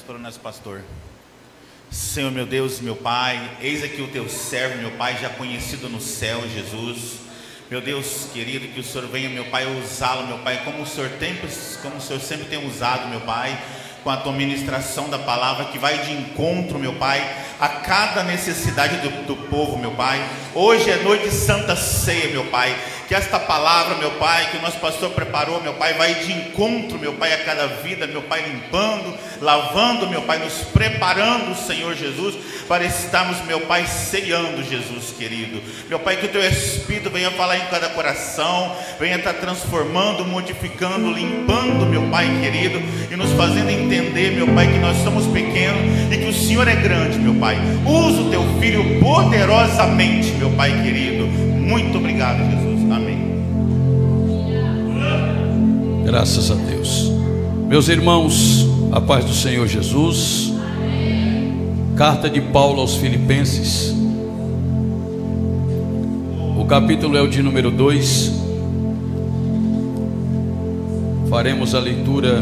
coronas, pastor. Senhor, meu Deus, meu Pai, eis aqui o teu servo, meu Pai, já conhecido no céu, Jesus. Meu Deus querido, que o Senhor venha, meu Pai, usá-lo, meu Pai, como o Senhor sempre tem usado, meu Pai, com a tua ministração da palavra, que vai de encontro, meu Pai, a cada necessidade do povo, meu Pai. Hoje é noite de Santa Ceia, meu Pai. Que esta palavra, meu Pai, que o nosso pastor preparou, meu Pai, vai de encontro, meu Pai, a cada vida, meu Pai, limpando, lavando, meu Pai, nos preparando, Senhor Jesus, para estarmos, meu Pai, ceando, Jesus querido. Meu Pai, que o teu Espírito venha falar em cada coração, venha estar transformando, modificando, limpando, meu Pai querido, e nos fazendo entender, meu Pai, que nós somos pequenos e que o Senhor é grande, meu Pai. Usa o teu Filho poderosamente, meu Pai querido. Muito obrigado, Jesus. Amém. Graças a Deus. Meus irmãos, a paz do Senhor Jesus. Carta de Paulo aos Filipenses. O capítulo é o de número 2. Faremos a leitura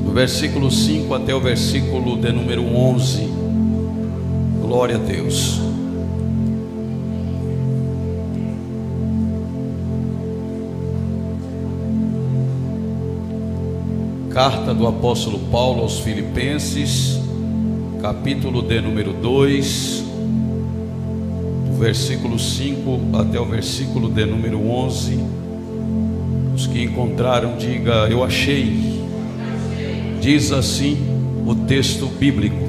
do versículo 5 até o versículo de número 11. Glória a Deus. Carta do apóstolo Paulo aos Filipenses, capítulo de número 2, do versículo 5 até o versículo de número 11. Os que encontraram, diga: eu achei. Diz assim o texto bíblico: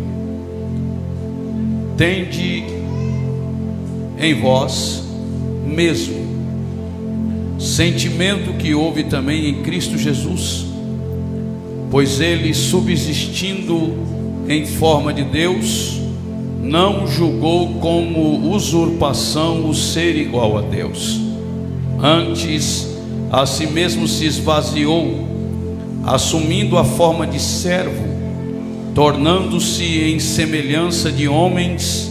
tende em vós mesmo sentimento que houve também em Cristo Jesus, pois ele, subsistindo em forma de Deus, não julgou como usurpação o ser igual a Deus. Antes, a si mesmo se esvaziou, assumindo a forma de servo, tornando-se em semelhança de homens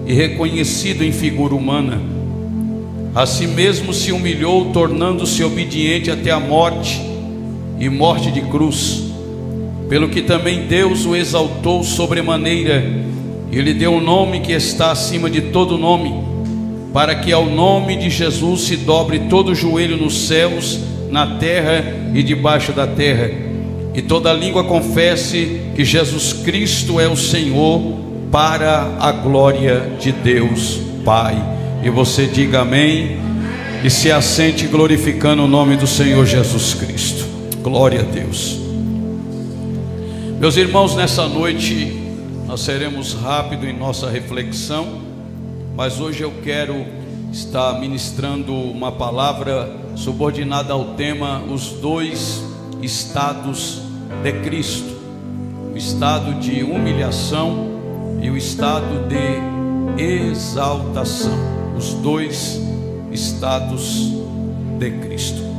e reconhecido em figura humana. A si mesmo se humilhou, tornando-se obediente até a morte, e morte de cruz. Pelo que também Deus o exaltou sobremaneira e lhe deu um nome que está acima de todo nome, para que ao nome de Jesus se dobre todo o joelho nos céus, na terra e debaixo da terra, e toda língua confesse que Jesus Cristo é o Senhor, para a glória de Deus Pai. E você diga amém e se assente glorificando o nome do Senhor Jesus Cristo. Glória a Deus. Meus irmãos, nessa noite nós seremos rápido em nossa reflexão, mas hoje eu quero estar ministrando uma palavra subordinada ao tema os dois estados de Cristo: o estado de humilhação e o estado de exaltação. Os dois estados de Cristo.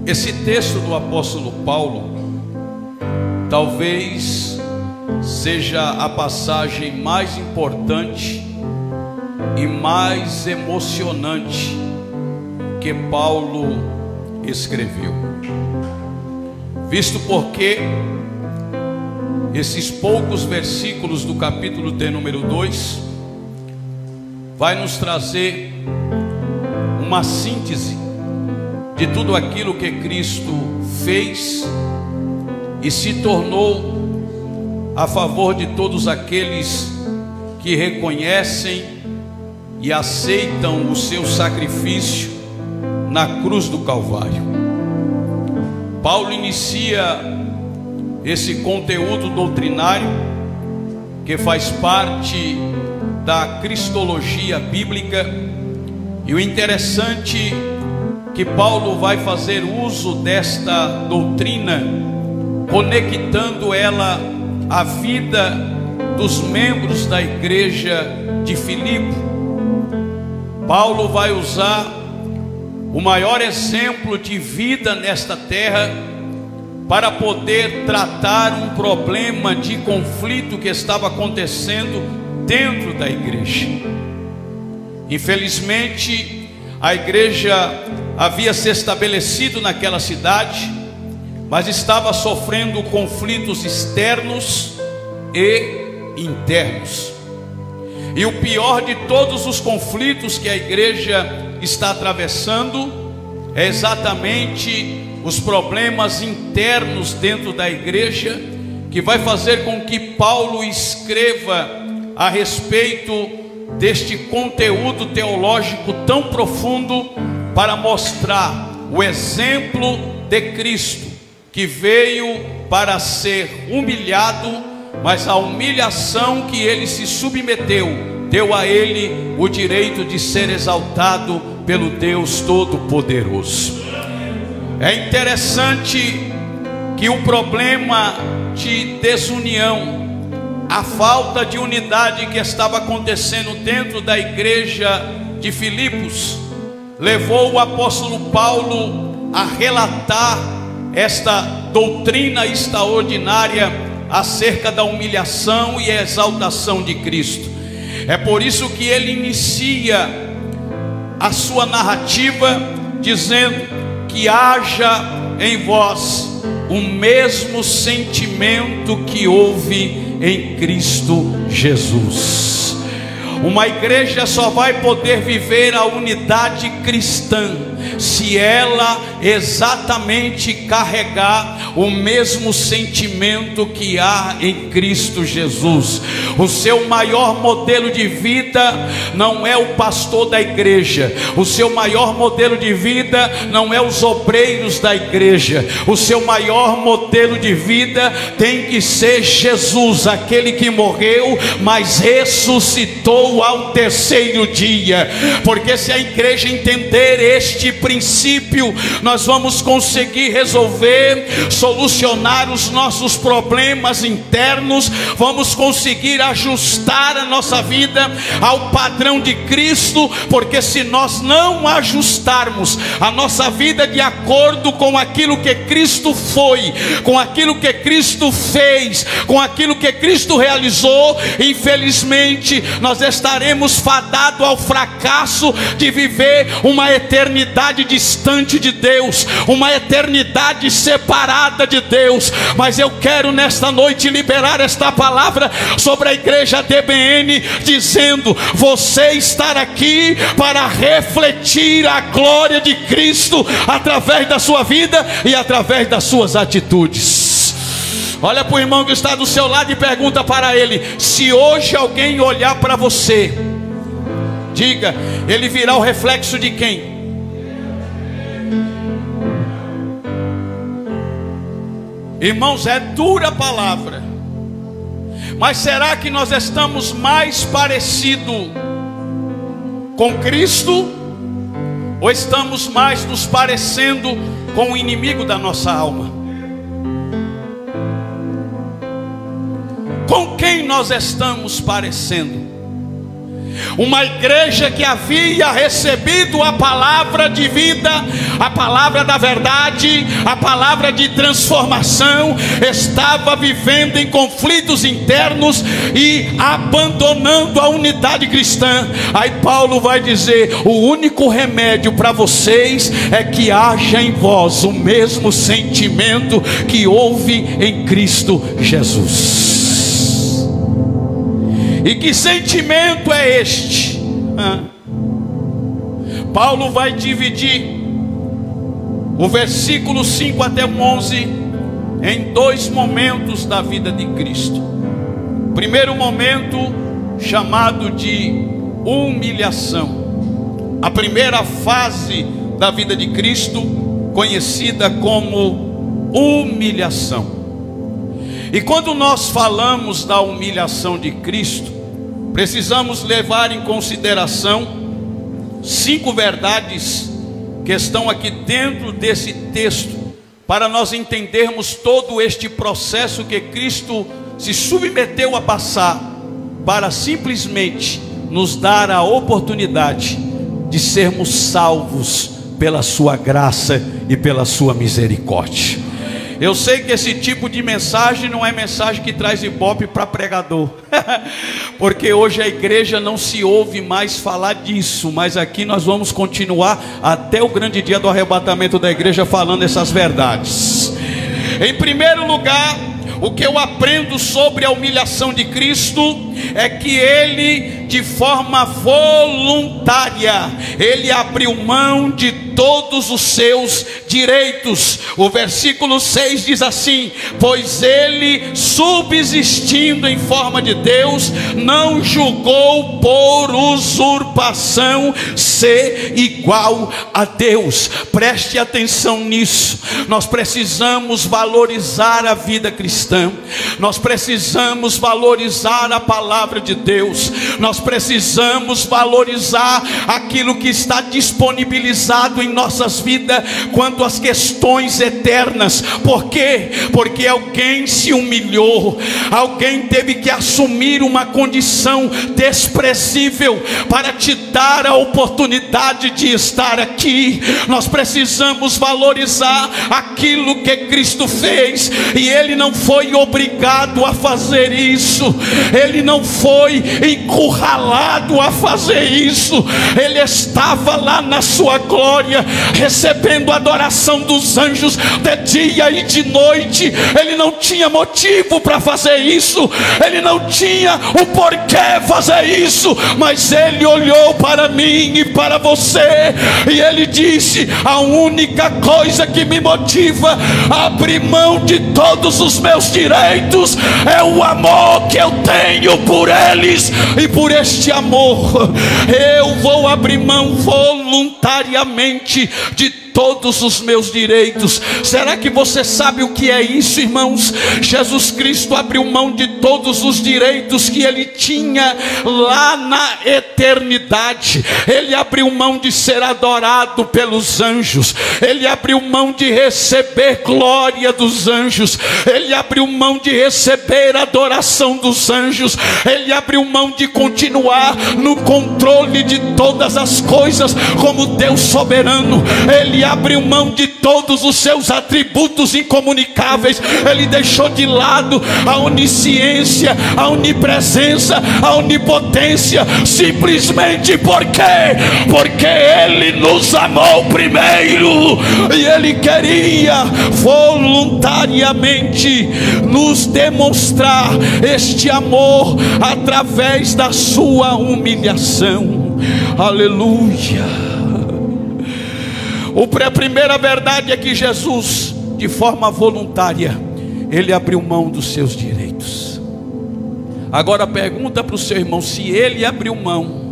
Esse texto do apóstolo Paulo talvez seja a passagem mais importante e mais emocionante que Paulo escreveu, visto porque esses poucos versículos do capítulo de número 2 vai nos trazer uma síntese de tudo aquilo que Cristo fez e se tornou a favor de todos aqueles que reconhecem e aceitam o seu sacrifício na cruz do Calvário. Paulo inicia esse conteúdo doutrinário que faz parte da cristologia bíblica, e o interessante que Paulo vai fazer uso desta doutrina, conectando ela à vida dos membros da igreja de Filipe. Paulo vai usar o maior exemplo de vida nesta terra para poder tratar um problema de conflito que estava acontecendo dentro da igreja. Infelizmente, a igreja havia se estabelecido naquela cidade, mas estava sofrendo conflitos externos e internos. E o pior de todos os conflitos que a igreja está atravessando é exatamente os problemas internos dentro da igreja, que vai fazer com que Paulo escreva a respeito deste conteúdo teológico tão profundo, para mostrar o exemplo de Cristo, que veio para ser humilhado, mas a humilhação que ele se submeteu deu a ele o direito de ser exaltado pelo Deus Todo-Poderoso. É interessante que o problema de desunião, a falta de unidade que estava acontecendo dentro da igreja de Filipos, levou o apóstolo Paulo a relatar esta doutrina extraordinária acerca da humilhação e exaltação de Cristo. É por isso que ele inicia a sua narrativa dizendo que haja em vós o mesmo sentimento que houve em Cristo Jesus. Uma igreja só vai poder viver a unidade cristã se ela exatamente carregar o mesmo sentimento que há em Cristo Jesus. O seu maior modelo de vida não é o pastor da igreja, o seu maior modelo de vida não é os obreiros da igreja, o seu maior modelo de vida tem que ser Jesus, aquele que morreu, mas ressuscitou ao terceiro dia. Porque se a igreja entender este princípio, nós vamos conseguir resolver, solucionar os nossos problemas internos, vamos conseguir ajustar a nossa vida ao padrão de Cristo. Porque se nós não ajustarmos a nossa vida de acordo com aquilo que Cristo foi, com aquilo que Cristo fez, com aquilo que Cristo realizou, infelizmente nós estaremos fadados ao fracasso de viver uma eternidade distante de Deus, uma eternidade separada de Deus. Mas eu quero nesta noite liberar esta palavra sobre a igreja DBN, dizendo: você está aqui para refletir a glória de Cristo através da sua vida e através das suas atitudes. Olha para o irmão que está do seu lado e pergunta para ele: se hoje alguém olhar para você, diga, ele virá o reflexo de quem? Irmãos, é dura a palavra, mas será que nós estamos mais parecidos com Cristo, ou estamos mais nos parecendo com o inimigo da nossa alma? Com quem nós estamos parecendo? Uma igreja que havia recebido a palavra de vida, a palavra da verdade, a palavra de transformação, estava vivendo em conflitos internos e abandonando a unidade cristã. Aí Paulo vai dizer: o único remédio para vocês é que haja em vós o mesmo sentimento que houve em Cristo Jesus. E que sentimento é este? Paulo vai dividir o versículo 5 até o 11 em dois momentos da vida de Cristo. Primeiro momento, chamado de humilhação. A primeira fase da vida de Cristo, conhecida como humilhação. E quando nós falamos da humilhação de Cristo, precisamos levar em consideração 5 verdades que estão aqui dentro desse texto, para nós entendermos todo este processo que Cristo se submeteu a passar, para simplesmente nos dar a oportunidade de sermos salvos pela sua graça e pela sua misericórdia. Eu sei que esse tipo de mensagem não é mensagem que traz ibope para pregador, porque hoje a igreja não se ouve mais falar disso, mas aqui nós vamos continuar até o grande dia do arrebatamento da igreja falando essas verdades. Em primeiro lugar, o que eu aprendo sobre a humilhação de Cristo é que Ele, de forma voluntária, Ele abriu mão de todos os seus direitos. O versículo 6 diz assim: pois Ele, subsistindo em forma de Deus, não julgou por usurpação ser igual a Deus. Preste atenção nisso. Nós precisamos valorizar a vida cristã, nós precisamos valorizar a palavra de Deus, nós precisamos valorizar aquilo que está disponibilizado em nossas vidas quanto às questões eternas. Por quê? Porque alguém se humilhou, alguém teve que assumir uma condição desprezível para te dar a oportunidade de estar aqui. Nós precisamos valorizar aquilo que Cristo fez, e Ele não foi obrigado a fazer isso, Ele não foi encurralado a fazer isso. Ele estava lá na sua glória, recebendo a adoração dos anjos de dia e de noite. Ele não tinha motivo para fazer isso, ele não tinha o porquê fazer isso, mas Ele olhou para mim e para você, e Ele disse: a única coisa que me motiva a abrir mão de todos os meus direitos é o amor que eu tenho por eles, e por este amor eu vou abrir mão voluntariamente de todos os meus direitos. Será que você sabe o que é isso, irmãos? Jesus Cristo abriu mão de todos os direitos que Ele tinha lá na eternidade. Ele abriu mão de ser adorado pelos anjos, Ele abriu mão de receber glória dos anjos, Ele abriu mão de receber adoração dos anjos, Ele abriu mão de continuar no controle de todas as coisas como Deus soberano. Ele abriu mão de todos os seus atributos incomunicáveis. Ele deixou de lado a onisciência, a onipresença, a onipotência, simplesmente porque Ele nos amou primeiro, e Ele queria voluntariamente nos demonstrar este amor através da sua humilhação. Aleluia. A primeira verdade é que Jesus, de forma voluntária, Ele abriu mão dos seus direitos. Agora pergunta para o seu irmão: se Ele abriu mão,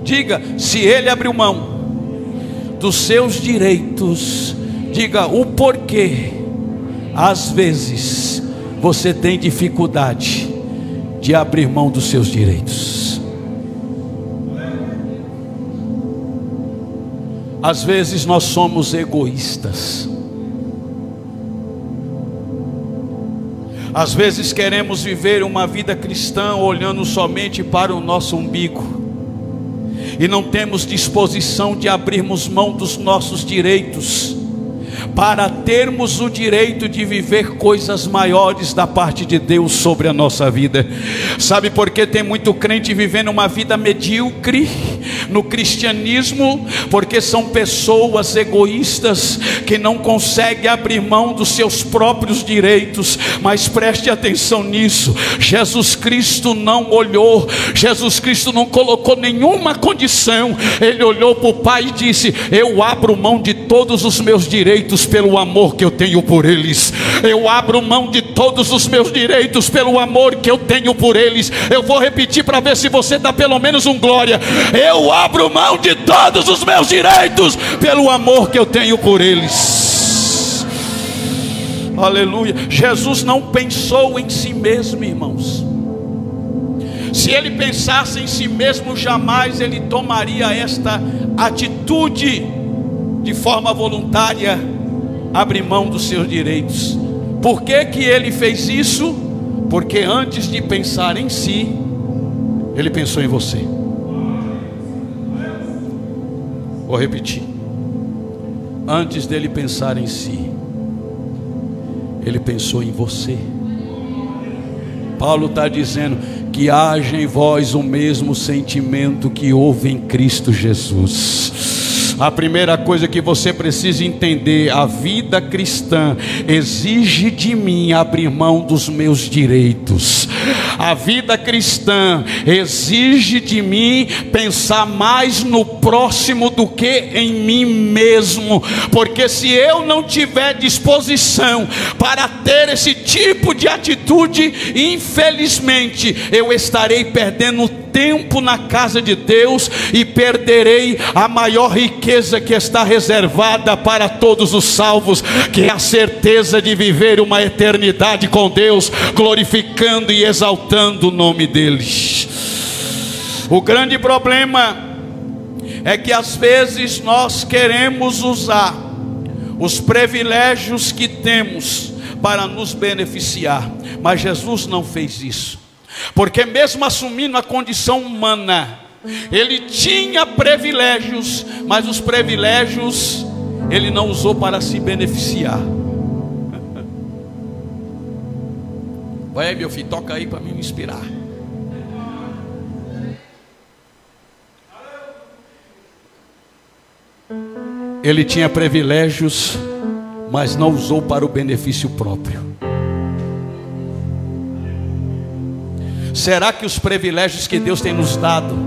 diga, se Ele abriu mão dos seus direitos, diga o porquê. Às vezes você tem dificuldade de abrir mão dos seus direitos. Às vezes nós somos egoístas. Às vezes queremos viver uma vida cristã olhando somente para o nosso umbigo, e não temos disposição de abrirmos mão dos nossos direitos para termos o direito de viver coisas maiores da parte de Deus sobre a nossa vida. Sabe por que tem muito crente vivendo uma vida medíocre no cristianismo? Porque são pessoas egoístas que não conseguem abrir mão dos seus próprios direitos. Mas preste atenção nisso: Jesus Cristo não olhou, Jesus Cristo não colocou nenhuma condição. Ele olhou para o Pai e disse: eu abro mão de todos os meus direitos pelo amor que eu tenho por eles. Eu abro mão de todos os meus direitos pelo amor que eu tenho por eles. Eu vou repetir para ver se você dá pelo menos um glória. Eu abro mão de todos os meus direitos pelo amor que eu tenho por eles. Aleluia. Jesus não pensou em si mesmo, irmãos. Se Ele pensasse em si mesmo, jamais Ele tomaria esta atitude de forma voluntária, abrir mão dos seus direitos. Por que que Ele fez isso? Porque antes de pensar em si, Ele pensou em você. Vou repetir: antes dele pensar em si, Ele pensou em você. Paulo está dizendo que haja em vós o mesmo sentimento que houve em Cristo Jesus. A primeira coisa que você precisa entender: a vida cristã exige de mim abrir mão dos meus direitos. A vida cristã exige de mim pensar mais no próximo do que em mim mesmo, porque se eu não tiver disposição para ter esse tipo de atitude, infelizmente eu estarei perdendo tempo na casa de Deus e perderei a maior riqueza que está reservada para todos os salvos, que é a certeza de viver uma eternidade com Deus, glorificando e exaltando o nome deles. O grande problema é que às vezes nós queremos usar os privilégios que temos para nos beneficiar, mas Jesus não fez isso, porque mesmo assumindo a condição humana, ele tinha privilégios, mas os privilégios ele não usou para se beneficiar. Vai aí, meu filho, toca aí para me inspirar. Ele tinha privilégios, mas não usou para o benefício próprio. Será que os privilégios que Deus tem nos dado,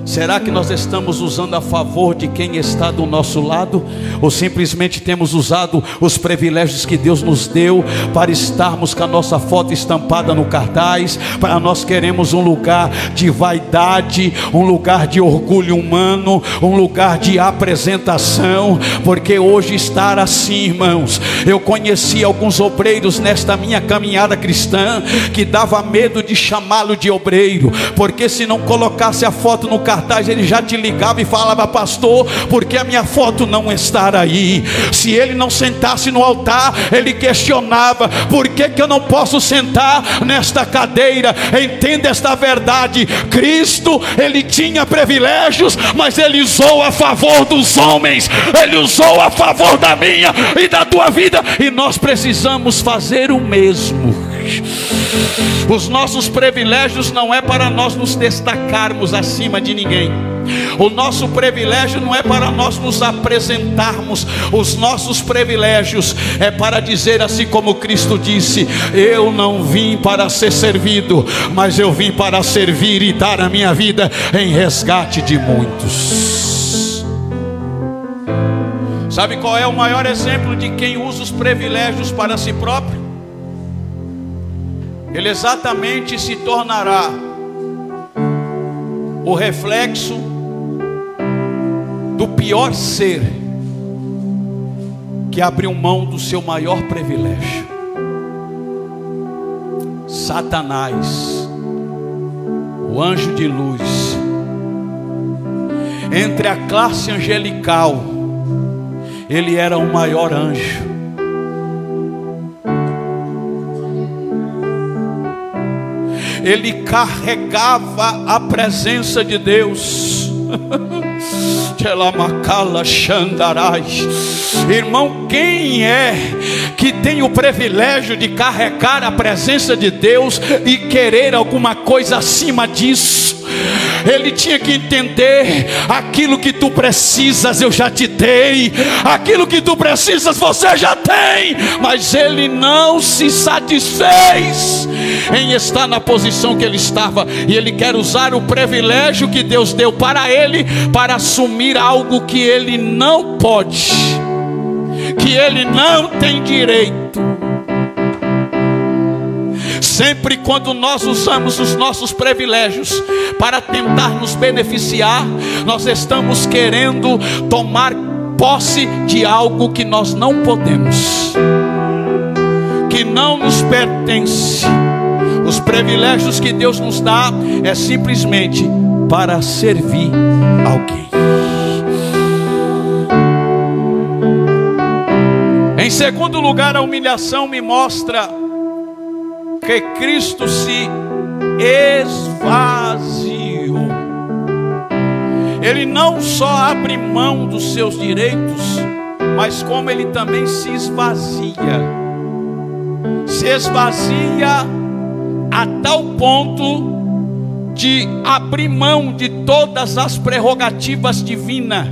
será que nós estamos usando a favor de quem está do nosso lado? Ou simplesmente temos usado os privilégios que Deus nos deu para estarmos com a nossa foto estampada no cartaz? Para nós queremos um lugar de vaidade, um lugar de orgulho humano, um lugar de apresentação. Porque hoje estar assim, irmãos, eu conheci alguns obreiros nesta minha caminhada cristã que dava medo de chamá-lo de obreiro, porque se não colocasse a foto no cartaz, ele já te ligava e falava: pastor, porque a minha foto não está aí? Se ele não sentasse no altar, ele questionava: por que eu não posso sentar nesta cadeira? Entenda esta verdade: Cristo, ele tinha privilégios, mas ele usou a favor dos homens, ele usou a favor da minha e da tua vida, e nós precisamos fazer o mesmo. Os nossos privilégios não é para nós nos destacarmos acima de ninguém. O nosso privilégio não é para nós nos apresentarmos. Os nossos privilégios é para dizer assim como Cristo disse: eu não vim para ser servido, mas eu vim para servir e dar a minha vida em resgate de muitos. Sabe qual é o maior exemplo de quem usa os privilégios para si próprio? Ele exatamente se tornará o reflexo do pior ser que abriu mão do seu maior privilégio. Satanás, o anjo de luz, entre a classe angelical, ele era o maior anjo. Ele carregava a presença de Deus. Irmão, quem é que tem o privilégio de carregar a presença de Deus e querer alguma coisa acima disso? Ele tinha que entender: aquilo que tu precisas eu já te dei, aquilo que tu precisas você já tem. Mas ele não se satisfez em estar na posição que ele estava, e ele quer usar o privilégio que Deus deu para ele para assumir algo que ele não pode, que ele não tem direito. Sempre quando nós usamos os nossos privilégios para tentar nos beneficiar, nós estamos querendo tomar posse de algo que nós não podemos, que não nos pertence. Os privilégios que Deus nos dá é simplesmente para servir alguém. Em segundo lugar, a humilhação me mostra que Cristo se esvaziou. Ele não só abre mão dos seus direitos, mas como ele também se esvazia. Se esvazia a tal ponto de abrir mão de todas as prerrogativas divinas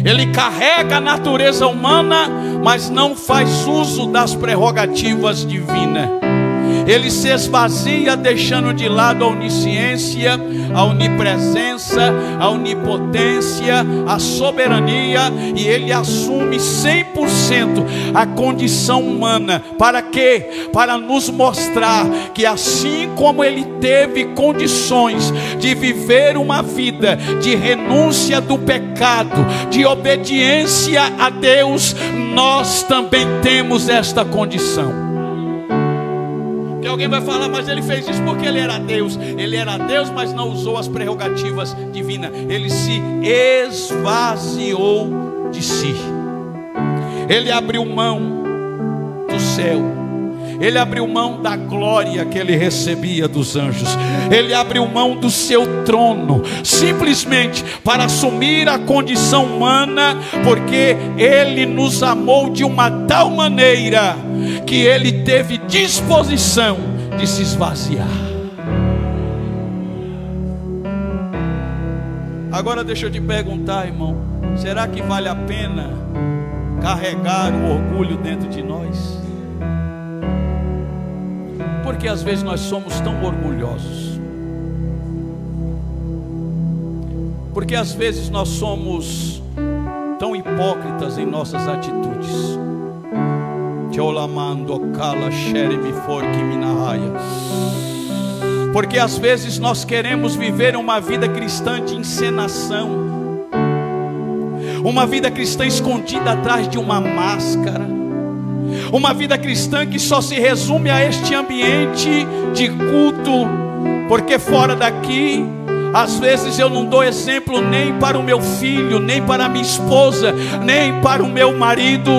Ele carrega a natureza humana, mas não faz uso das prerrogativas divinas. Ele se esvazia, deixando de lado a onisciência, a onipresença, a onipotência, a soberania, e ele assume 100% a condição humana. Para quê? Para nos mostrar que assim como ele teve condições de viver uma vida de renúncia do pecado, de obediência a Deus, nós também temos esta condição. E alguém vai falar, mas ele fez isso porque ele era Deus. Ele era Deus, mas não usou as prerrogativas divinas. Ele se esvaziou de si. Ele abriu mão do céu. Ele abriu mão da glória que ele recebia dos anjos. Ele abriu mão do seu trono, simplesmente para assumir a condição humana, porque ele nos amou de uma tal maneira que ele teve disposição de se esvaziar. Agora deixa eu te perguntar, irmão, será que vale a pena carregar o orgulho dentro de nós? Porque às vezes nós somos tão orgulhosos. Porque às vezes nós somos tão hipócritas em nossas atitudes. Porque às vezes nós queremos viver uma vida cristã de encenação, uma vida cristã escondida atrás de uma máscara, uma vida cristã que só se resume a este ambiente de culto, porque fora daqui, às vezes eu não dou exemplo nem para o meu filho, nem para a minha esposa, nem para o meu marido.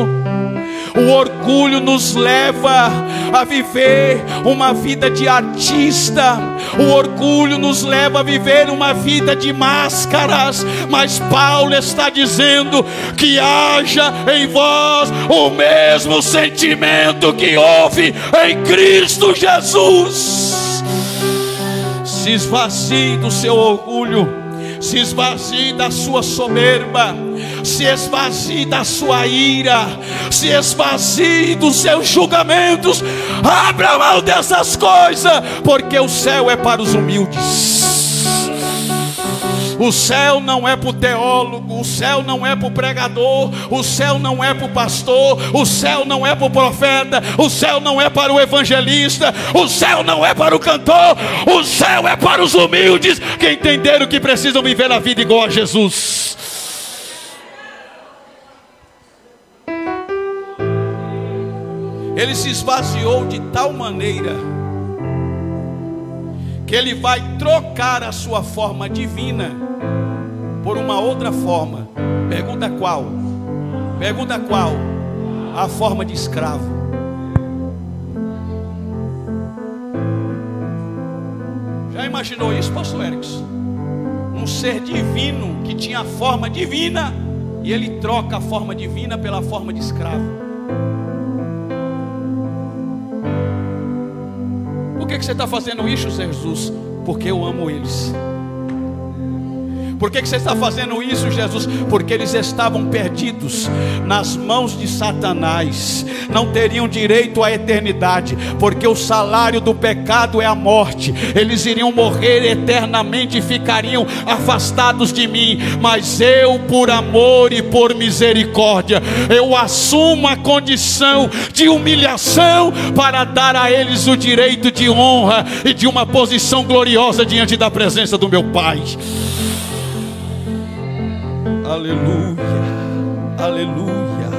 O orgulho nos leva a viver uma vida de artista. O orgulho nos leva a viver uma vida de máscaras. Mas Paulo está dizendo que haja em vós o mesmo sentimento que houve em Cristo Jesus. Se esvazie do seu orgulho, se esvazie da sua soberba, se esvazie da sua ira, se esvazie dos seus julgamentos. Abra mão dessas coisas, porque o céu é para os humildes. O céu não é para o teólogo, o céu não é para o pregador, o céu não é para o pastor, o céu não é para o profeta, o céu não é para o evangelista, o céu não é para o cantor, o céu é para os humildes, que entenderam que precisam viver a vida igual a Jesus. Ele se esvaziou de tal maneira que ele vai trocar a sua forma divina por uma outra forma. Pergunta qual? Pergunta qual? A forma de escravo. Já imaginou isso, pastor Erickson? Um ser divino que tinha a forma divina, e ele troca a forma divina pela forma de escravo. Por que você está fazendo isso, Jesus? Porque eu amo eles. Por que você está fazendo isso, Jesus? Porque eles estavam perdidos nas mãos de Satanás, não teriam direito à eternidade, porque o salário do pecado é a morte. Eles iriam morrer eternamente e ficariam afastados de mim. Mas eu, por amor e por misericórdia, eu assumo a condição de humilhação para dar a eles o direito de honra e de uma posição gloriosa diante da presença do meu Pai. Aleluia, aleluia,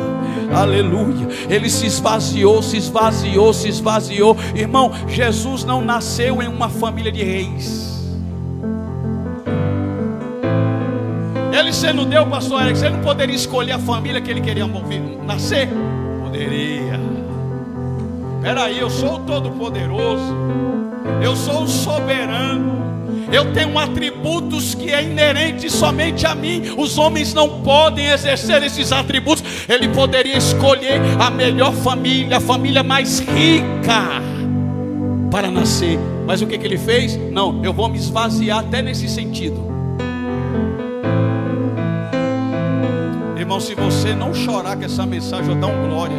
aleluia. Ele se esvaziou, se esvaziou, se esvaziou. Irmão, Jesus não nasceu em uma família de reis. Ele sendo Deus, pastor Erickson, ele não poderia escolher a família que ele queria nascer? Poderia. Peraí, eu sou o Todo-Poderoso, eu sou o soberano, eu tenho atributos que é inerente somente a mim. Os homens não podem exercer esses atributos. Ele poderia escolher a melhor família, a família mais rica para nascer. Mas o que ele fez? Não, eu vou me esvaziar até nesse sentido. Irmão, se você não chorar com essa mensagem, eu dar um glória.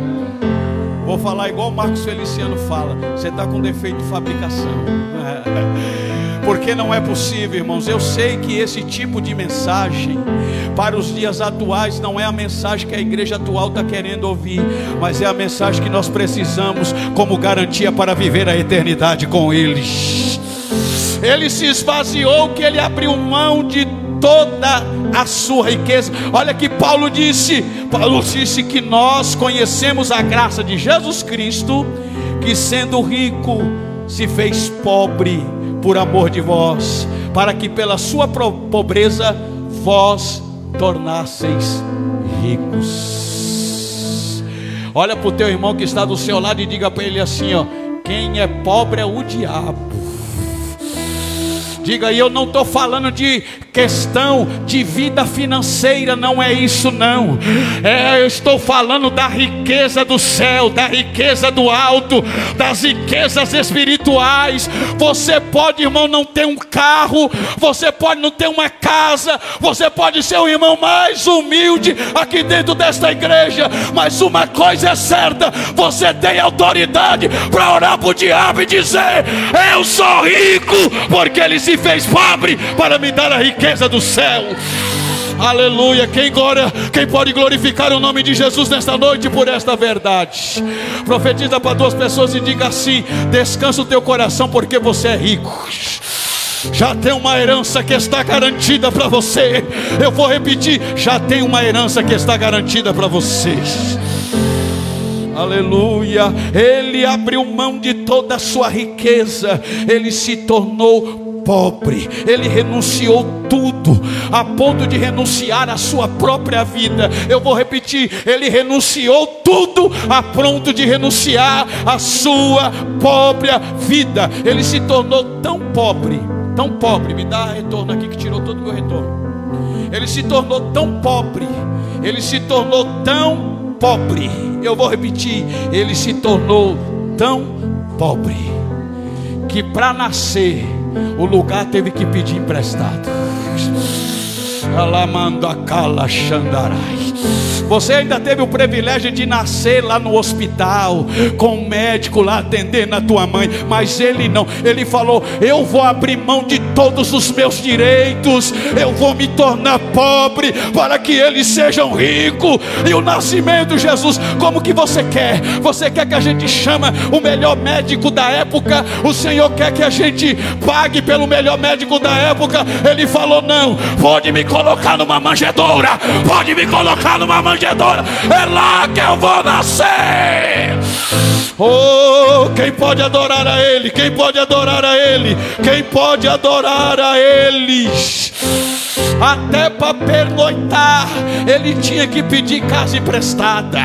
Vou falar igual o Marcos Feliciano fala: você está com defeito de fabricação. Porque não é possível, irmãos. Eu sei que esse tipo de mensagem para os dias atuais não é a mensagem que a igreja atual está querendo ouvir, mas é a mensagem que nós precisamos como garantia para viver a eternidade com Ele. Ele se esvaziou, que Ele abriu mão de toda a sua riqueza. Olha que Paulo disse que nós conhecemos a graça de Jesus Cristo, que sendo rico se fez pobre por amor de vós, para que pela sua pobreza vós tornasseis ricos. Olha para o teu irmão que está do seu lado e diga para ele assim, ó: quem é pobre é o diabo. Diga aí, eu não estou falando de questão de vida financeira, não é isso não. Eu estou falando da riqueza do céu, da riqueza do alto, das riquezas espirituais. Você pode, irmão, não ter um carro, você pode não ter uma casa, você pode ser o irmão mais humilde aqui dentro desta igreja, mas uma coisa é certa: você tem autoridade para orar para o diabo e dizer: eu sou rico, porque ele se fez pobre para me dar a riqueza do céu. Aleluia. Quem pode glorificar o nome de Jesus nesta noite por esta verdade? Profetiza para duas pessoas e diga assim: descansa o teu coração, porque você é rico. Já tem uma herança que está garantida para você. Eu vou repetir: já tem uma herança que está garantida para você. Aleluia. Ele abriu mão de toda a sua riqueza, ele se tornou pobre, ele renunciou tudo, a ponto de renunciar a sua própria vida. Eu vou repetir: ele renunciou tudo a ponto de renunciar a sua própria vida. Ele se tornou tão pobre, me dá retorno aqui que tirou todo o meu retorno. Ele se tornou tão pobre, eu vou repetir: ele se tornou tão pobre que para nascer o lugar teve que pedir emprestado. Você ainda teve o privilégio de nascer lá no hospital, com um médico lá atendendo a tua mãe, mas ele não. Ele falou: eu vou abrir mão de todos os meus direitos, eu vou me tornar pobre para que eles sejam ricos. E o nascimento, Jesus, como que você quer? Você quer que a gente chame o melhor médico da época? O Senhor quer que a gente pague pelo melhor médico da época? Ele falou: não, pode me colocar numa manjedoura, pode me colocar numa manjedoura, é lá que eu vou nascer. Oh, quem pode adorar a Ele? Quem pode adorar a Ele? Quem pode adorar a Ele? Até para pernoitar ele tinha que pedir casa emprestada.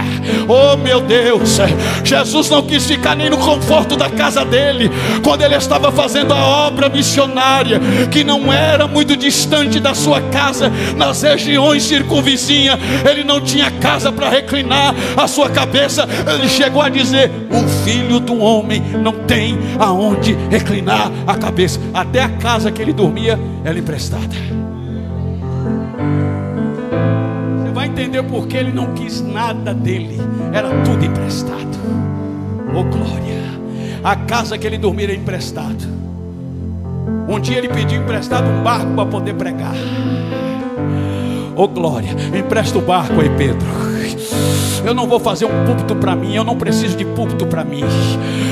Oh meu Deus, Jesus não quis ficar nem no conforto da casa dele. Quando ele estava fazendo a obra missionária, que não era muito distante da sua casa, nas regiões circunvizinhas, ele não tinha casa para reclinar a sua cabeça. Ele chegou a dizer: o filho do homem não tem aonde reclinar a cabeça. Até a casa que ele dormia era emprestada. Vai entender porque ele não quis nada dele, era tudo emprestado. Oh glória. A casa que ele dormia era emprestado. Um dia ele pediu emprestado um barco para poder pregar. Oh glória. Empresta o barco aí, Pedro. Eu não vou fazer um púlpito para mim, eu não preciso de púlpito para mim,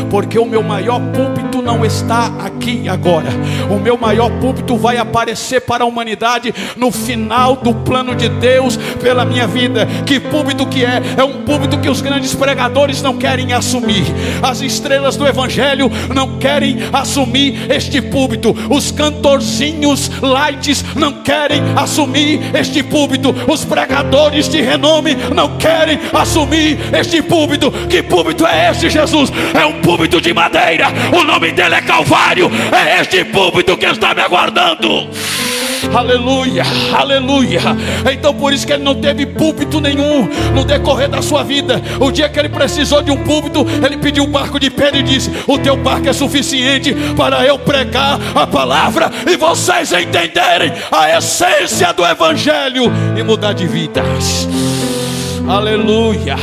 porque o meu maior púlpito não está aqui agora. O meu maior púlpito vai aparecer para a humanidade no final do plano de Deus pela minha vida. Que púlpito que é? É um púlpito que os grandes pregadores não querem assumir. As estrelas do evangelho não querem assumir este púlpito. Os cantorzinhos lights não querem assumir este púlpito. Os pregadores de renome não querem assumir este púlpito. Que púlpito é este, Jesus? É um púlpito de madeira, o nome dele é Calvário. É este púlpito que está me aguardando. Aleluia, aleluia. Então por isso que ele não teve púlpito nenhum no decorrer da sua vida. O dia que ele precisou de um púlpito, ele pediu um barco de Pedro e disse: o teu barco é suficiente para eu pregar a palavra e vocês entenderem a essência do evangelho e mudar de vidas. Aleluia.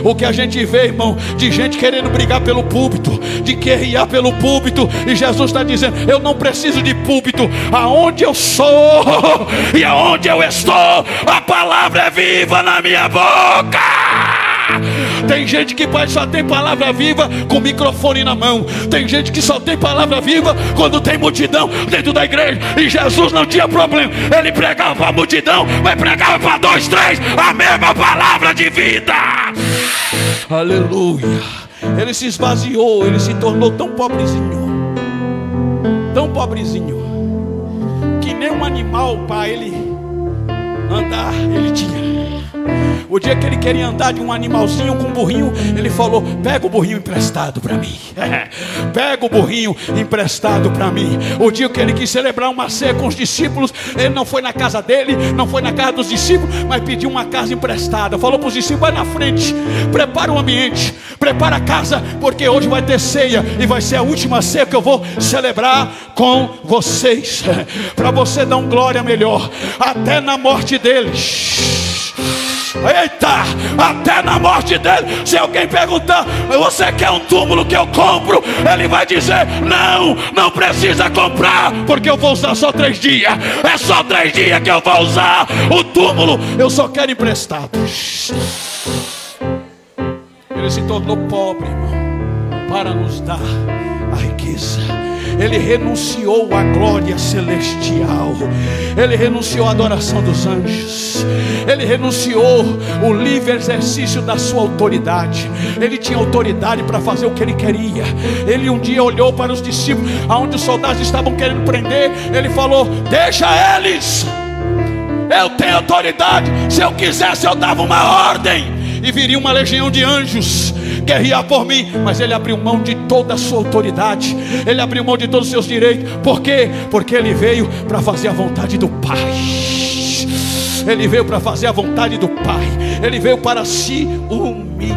O que a gente vê, irmão, de gente querendo brigar pelo púlpito, de guerrear pelo púlpito, e Jesus está dizendo: eu não preciso de púlpito. Aonde eu sou e aonde eu estou, a palavra é viva na minha boca. Tem gente que só tem palavra viva com o microfone na mão. Tem gente que só tem palavra viva quando tem multidão dentro da igreja. E Jesus não tinha problema, ele pregava para a multidão, mas pregava para 2, 3 a mesma palavra de vida. Aleluia. Ele se esvaziou, ele se tornou tão pobrezinho, que nem um animal para ele andar ele tinha. O dia que ele queria andar de um animalzinho com um burrinho, ele falou: pega o burrinho emprestado para mim. Pega o burrinho emprestado para mim. O dia que ele quis celebrar uma ceia com os discípulos, ele não foi na casa dele, não foi na casa dos discípulos, mas pediu uma casa emprestada. Falou para os discípulos: vai na frente, prepara o ambiente, prepara a casa, porque hoje vai ter ceia, e vai ser a última ceia que eu vou celebrar com vocês, para você dar um glória melhor, até na morte deles. Eita, até na morte dele. Se alguém perguntar: você quer um túmulo que eu compro? Ele vai dizer: não precisa comprar, porque eu vou usar só 3 dias. É só 3 dias que eu vou usar o túmulo, eu só quero emprestado. Ele se tornou pobre, irmão, para nos dar a riqueza. Ele renunciou à glória celestial, ele renunciou à adoração dos anjos, ele renunciou o livre exercício da sua autoridade. Ele tinha autoridade para fazer o que ele queria. Ele um dia olhou para os discípulos, aonde os soldados estavam querendo prender, ele falou: deixa eles, eu tenho autoridade. Se eu quisesse eu dava uma ordem, e viria uma legião de anjos guerrear por mim. Mas ele abriu mão de toda a sua autoridade, ele abriu mão de todos os seus direitos. Por quê? Porque ele veio para fazer a vontade do Pai. Ele veio para fazer a vontade do Pai. Ele veio para se humilhar.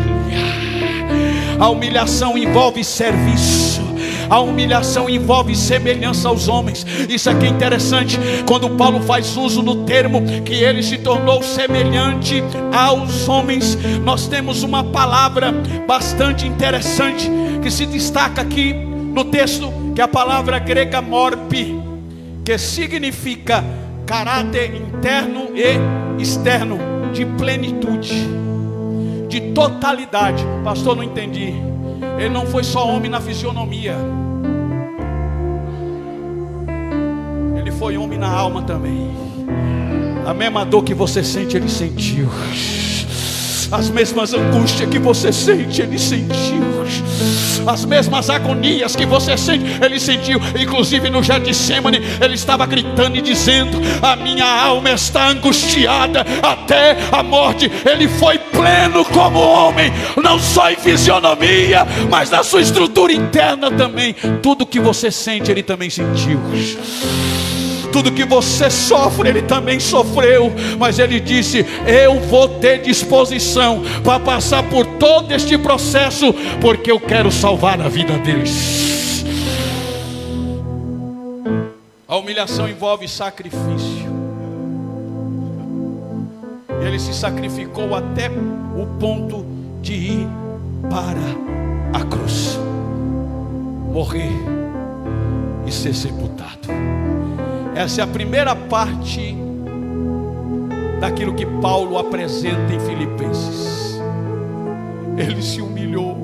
A humilhação envolve serviço, a humilhação envolve semelhança aos homens. Isso aqui é interessante, quando Paulo faz uso do termo que ele se tornou semelhante aos homens. Nós temos uma palavra bastante interessante que se destaca aqui no texto, que é a palavra grega morpi, que significa caráter interno e externo, de plenitude, de totalidade. Pastor, não entendi. Ele não foi só homem na fisionomia, ele foi homem na alma também. A mesma dor que você sente, ele sentiu. As mesmas angústias que você sente, ele sentiu. As mesmas agonias que você sente, ele sentiu. Inclusive no Getsemane, ele estava gritando e dizendo: a minha alma está angustiada até a morte. Ele foi pleno como homem, não só em fisionomia, mas na sua estrutura interna também. Tudo que você sente, ele também sentiu. Tudo que você sofre, ele também sofreu. Mas ele disse: eu vou ter disposição para passar por todo este processo, porque eu quero salvar a vida deles. A humilhação envolve sacrifício. Ele se sacrificou até o ponto de ir para a cruz, morrer e ser sepultado. Essa é a primeira parte daquilo que Paulo apresenta em Filipenses. Ele se humilhou,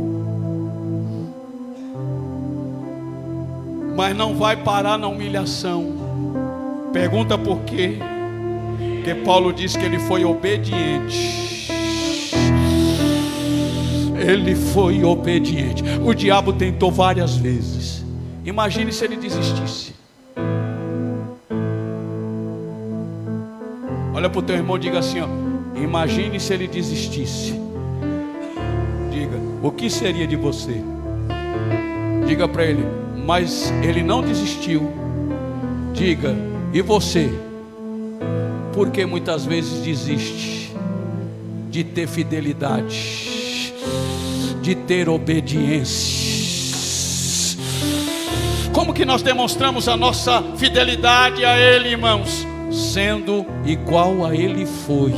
mas não vai parar na humilhação. Pergunta por quê? Porque Paulo diz que ele foi obediente. Ele foi obediente. O diabo tentou várias vezes. Imagine se ele desistisse. Olha para o teu irmão e diga assim, ó: imagine se ele desistisse. Diga: o que seria de você? Diga para ele: mas ele não desistiu. Diga: e você? Porque muitas vezes desiste de ter fidelidade, de ter obediência. Como que nós demonstramos a nossa fidelidade a Ele, irmãos? Sendo igual a Ele foi.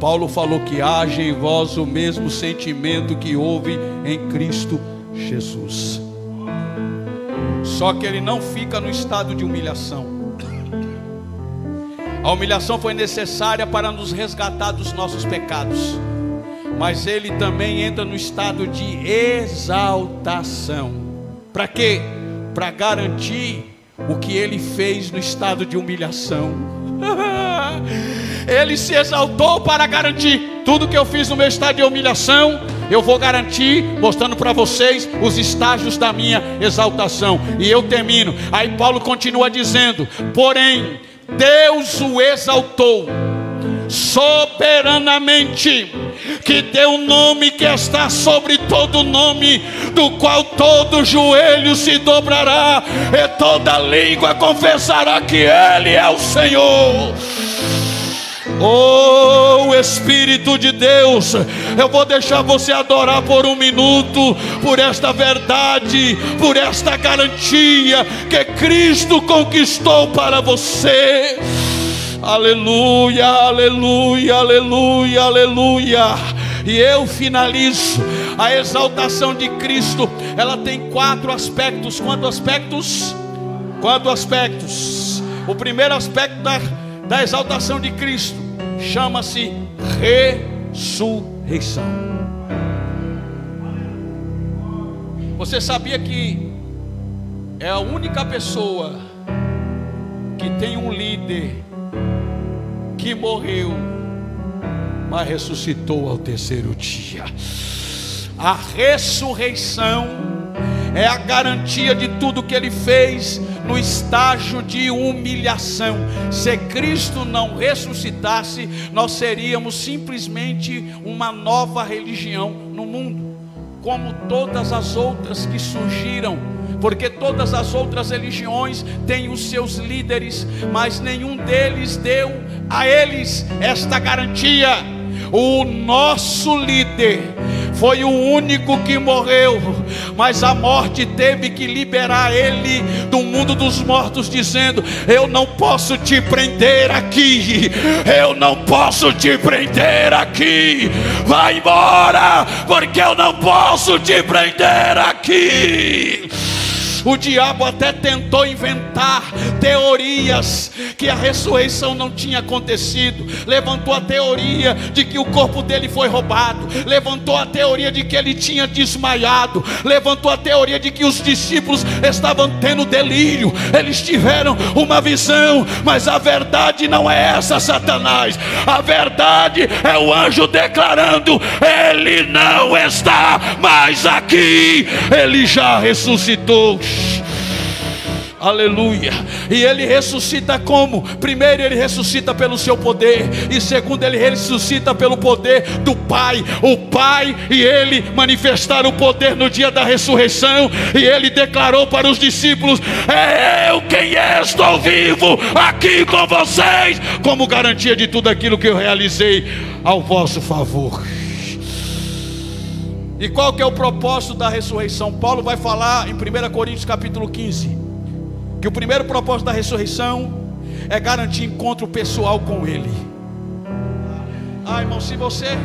Paulo falou que haja em vós o mesmo sentimento que houve em Cristo Jesus. Só que ele não fica no estado de humilhação. A humilhação foi necessária para nos resgatar dos nossos pecados, mas ele também entra no estado de exaltação. Para quê? Para garantir o que ele fez no estado de humilhação. Ele se exaltou para garantir tudo que eu fiz no meu estado de humilhação. Eu vou garantir, mostrando para vocês os estágios da minha exaltação. E eu termino. Aí Paulo continua dizendo: porém Deus o exaltou soberanamente, que deu um nome que está sobre todo nome, do qual todo joelho se dobrará e toda língua confessará que Ele é o Senhor. Oh Espírito de Deus, eu vou deixar você adorar por um minuto, por esta verdade, por esta garantia que Cristo conquistou para você. Aleluia, aleluia, aleluia, aleluia. E eu finalizo. A exaltação de Cristo, ela tem 4 aspectos. Quantos aspectos? 4 aspectos. O primeiro aspecto da exaltação de Cristo chama-se ressurreição. Você sabia que é a única pessoa que tem um líder que morreu, mas ressuscitou ao terceiro dia? A ressurreição é a garantia de tudo que ele fez no estágio de humilhação. Se Cristo não ressuscitasse, nós seríamos simplesmente uma nova religião no mundo, como todas as outras que surgiram, porque todas as outras religiões têm os seus líderes, mas nenhum deles deu a eles esta garantia. O nosso líder foi o único que morreu, mas a morte teve que liberar ele do mundo dos mortos, dizendo: eu não posso te prender aqui, eu não posso te prender aqui, vai embora, porque eu não posso te prender aqui. O diabo até tentou inventar teorias que a ressurreição não tinha acontecido. Levantou a teoria de que o corpo dele foi roubado. Levantou a teoria de que ele tinha desmaiado. Levantou a teoria de que os discípulos estavam tendo delírio. Eles tiveram uma visão, mas a verdade não é essa, Satanás. A verdade é o anjo declarando: ele não está mais aqui, ele já ressuscitou. Aleluia. E ele ressuscita como? Primeiro, ele ressuscita pelo seu poder, e segundo, ele ressuscita pelo poder do Pai. O Pai e ele manifestaram o poder no dia da ressurreição, e ele declarou para os discípulos: é eu quem estou vivo aqui com vocês, como garantia de tudo aquilo que eu realizei ao vosso favor. E qual que é o propósito da ressurreição? Paulo vai falar em 1 Coríntios capítulo 15, que o primeiro propósito da ressurreição é garantir encontro pessoal com Ele. Irmão, se você...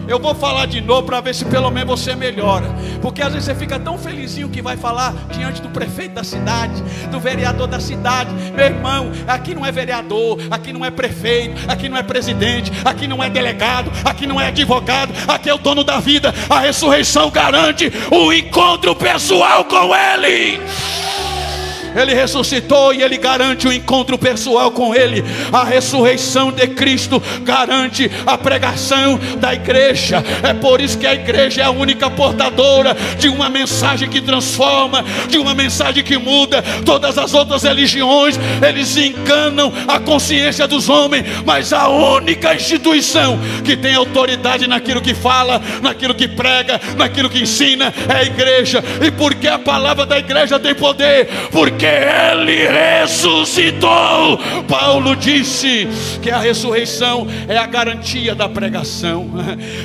Eu vou falar de novo para ver se pelo menos você melhora, porque às vezes você fica tão felizinho que vai falar diante do prefeito da cidade, do vereador da cidade. Meu irmão, aqui não é vereador, aqui não é prefeito, aqui não é presidente, aqui não é delegado, aqui não é advogado, aqui é o dono da vida. A ressurreição garante o encontro pessoal com Ele. Ele ressuscitou e ele garante o encontro pessoal com Ele. A ressurreição de Cristo garante a pregação da igreja. É por isso que a igreja é a única portadora de uma mensagem que transforma, de uma mensagem que muda. Todas as outras religiões, eles enganam a consciência dos homens, mas a única instituição que tem autoridade naquilo que fala, naquilo que prega, naquilo que ensina, é a igreja. E por que a palavra da igreja tem poder? Porque Ele ressuscitou. Paulo disse que a ressurreição é a garantia da pregação.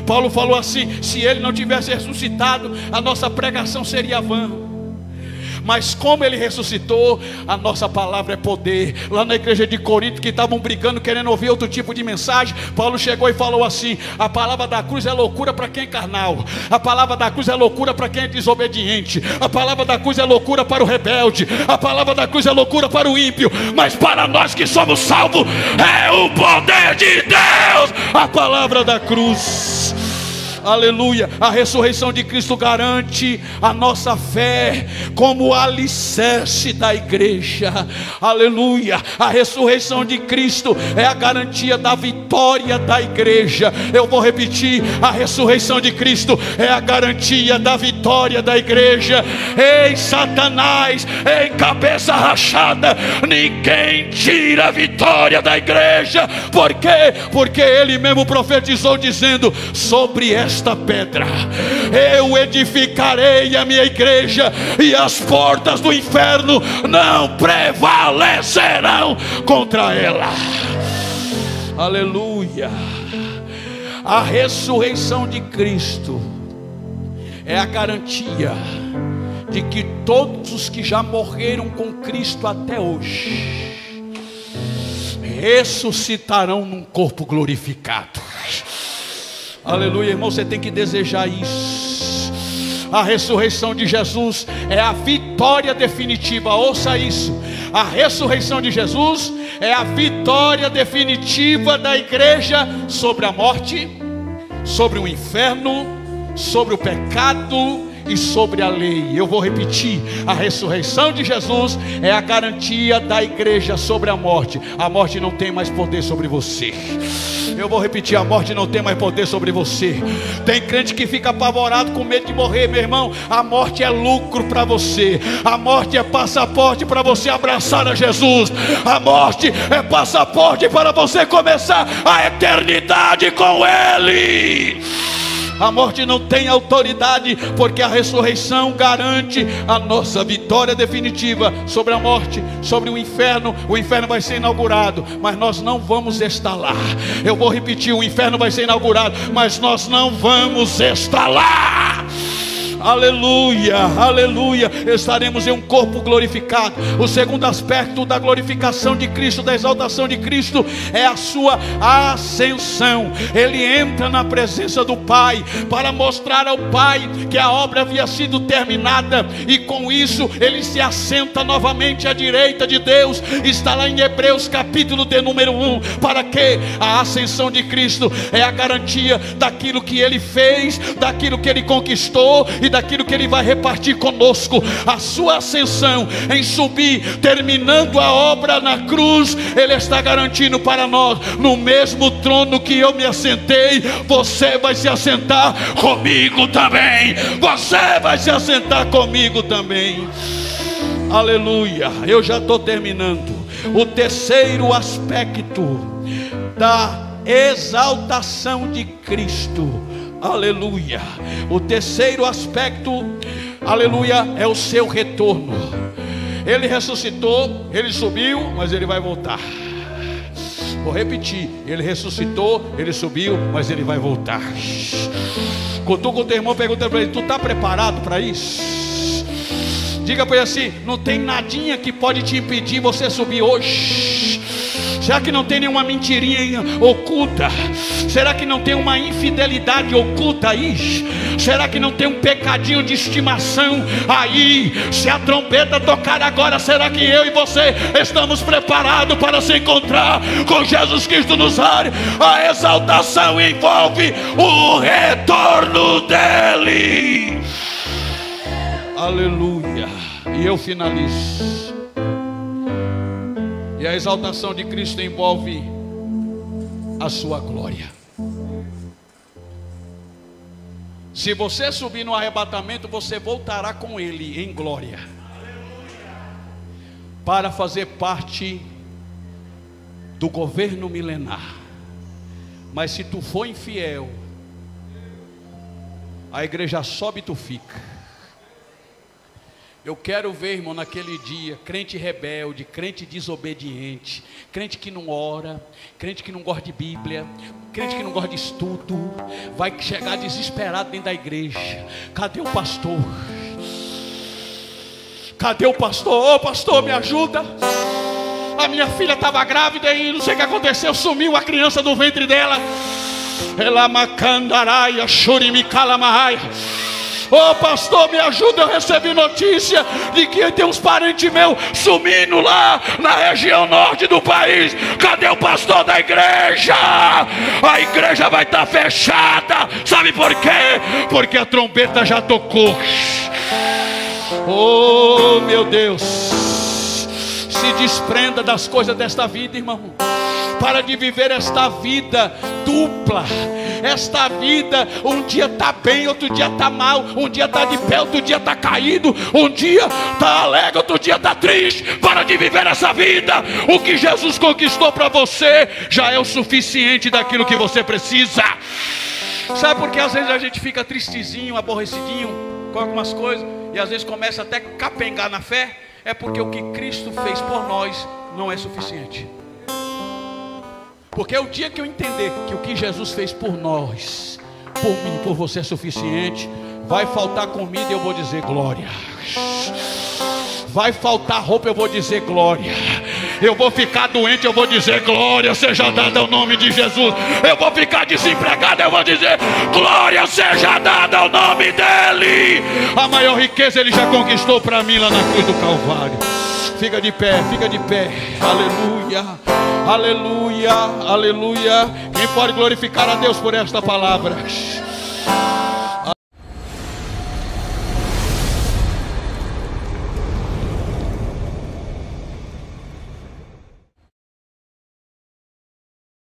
Paulo falou assim: se Ele não tivesse ressuscitado, a nossa pregação seria vã. mas como Ele ressuscitou, a nossa palavra é poder. Lá na igreja de Corinto, que estavam brigando, querendo ouvir outro tipo de mensagem, Paulo chegou e falou assim: a palavra da cruz é loucura para quem é carnal, a palavra da cruz é loucura para quem é desobediente, a palavra da cruz é loucura para o rebelde, a palavra da cruz é loucura para o ímpio, mas para nós que somos salvos, é o poder de Deus, a palavra da cruz. Aleluia. A ressurreição de Cristo garante a nossa fé como alicerce da igreja. Aleluia. A ressurreição de Cristo é a garantia da vitória da igreja. Eu vou repetir: a ressurreição de Cristo é a garantia da vitória da igreja. Ei, Satanás, ei, cabeça rachada, ninguém tira a vitória da igreja. Por quê? Porque ele mesmo profetizou dizendo: sobre esta pedra eu edificarei a minha igreja, e as portas do inferno não prevalecerão contra ela. Aleluia. A ressurreição de Cristo é a garantia de que todos os que já morreram com Cristo até hoje ressuscitarão num corpo glorificado. Aleluia, irmão, você tem que desejar isso. A ressurreição de Jesus é a vitória definitiva. Ouça isso: a ressurreição de Jesus é a vitória definitiva da igreja sobre a morte, sobre o inferno, sobre o pecado e sobre a lei. Eu vou repetir: a ressurreição de Jesus é a garantia da igreja sobre a morte. A morte não tem mais poder sobre você. Eu vou repetir: a morte não tem mais poder sobre você. Tem crente que fica apavorado com medo de morrer. Meu irmão, a morte é lucro para você. A morte é passaporte para você abraçar a Jesus. A morte é passaporte para você começar a eternidade com Ele. A morte não tem autoridade, porque a ressurreição garante a nossa vitória definitiva sobre a morte, sobre o inferno. O inferno vai ser inaugurado, mas nós não vamos estar lá. Eu vou repetir: o inferno vai ser inaugurado, mas nós não vamos estar lá. Aleluia, aleluia. Estaremos em um corpo glorificado. O segundo aspecto da glorificação de Cristo, da exaltação de Cristo, é a sua ascensão. Ele entra na presença do Pai para mostrar ao Pai que a obra havia sido terminada, e com isso ele se assenta novamente à direita de Deus. Está lá em Hebreus capítulo de número 1. Para que a ascensão de Cristo é a garantia daquilo que Ele fez, daquilo que Ele conquistou e daquilo que Ele vai repartir conosco. A sua ascensão em subir, terminando a obra na cruz, Ele está garantindo para nós: no mesmo trono que eu me assentei, você vai se assentar comigo também. Você vai se assentar comigo também. Aleluia. Eu já estou terminando. O terceiro aspecto da exaltação de Cristo, aleluia, o terceiro aspecto, aleluia, é o seu retorno. Ele ressuscitou, ele subiu, mas ele vai voltar. Vou repetir: ele ressuscitou, ele subiu, mas ele vai voltar. Cutuca o teu irmão, pergunta para ele: tu está preparado para isso? Diga para ele assim: não tem nadinha que pode te impedir você subir hoje. Será que não tem nenhuma mentirinha oculta? Será que não tem uma infidelidade oculta aí? Será que não tem um pecadinho de estimação aí? Se a trombeta tocar agora, será que eu e você estamos preparados para se encontrar com Jesus Cristo nos ares? A exaltação envolve o retorno dele. Aleluia. E eu finalizo. E a exaltação de Cristo envolve a sua glória. Se você subir no arrebatamento, você voltará com Ele em glória, para fazer parte do governo milenar. Mas se tu for infiel, a igreja sobe e tu fica. Eu quero ver, irmão, naquele dia, crente rebelde, crente desobediente, crente que não ora, crente que não gosta de Bíblia, crente que não gosta de estudo, vai chegar desesperado dentro da igreja. Cadê o pastor? Cadê o pastor? Ô pastor, me ajuda. A minha filha estava grávida e não sei o que aconteceu, sumiu a criança do ventre dela. Ela macandaraia, churimicalamaia. Ô pastor, me ajuda, eu recebi notícia de que tem uns parentes meus sumindo lá na região norte do país. Cadê o pastor da igreja? A igreja vai estar fechada. Sabe por quê? Porque a trombeta já tocou. Oh meu Deus, se desprenda das coisas desta vida, irmão. Para de viver esta vida dupla. Esta vida, um dia está bem, outro dia está mal. Um dia está de pé, outro dia está caído. Um dia está alegre, outro dia está triste. Para de viver essa vida. O que Jesus conquistou para você já é o suficiente daquilo que você precisa. Sabe por que às vezes a gente fica tristezinho, aborrecidinho com algumas coisas, e às vezes começa até a capengar na fé? É porque o que Cristo fez por nós não é suficiente. Porque o dia que eu entender que o que Jesus fez por nós, por mim, por você é suficiente, vai faltar comida e eu vou dizer glória. Vai faltar roupa, eu vou dizer glória. Eu vou ficar doente, eu vou dizer glória seja dada ao nome de Jesus. Eu vou ficar desempregado, eu vou dizer glória seja dada ao nome dele. A maior riqueza ele já conquistou para mim lá na cruz do Calvário. Fica de pé, fica de pé. Aleluia, aleluia, aleluia. Quem pode glorificar a Deus por esta palavra?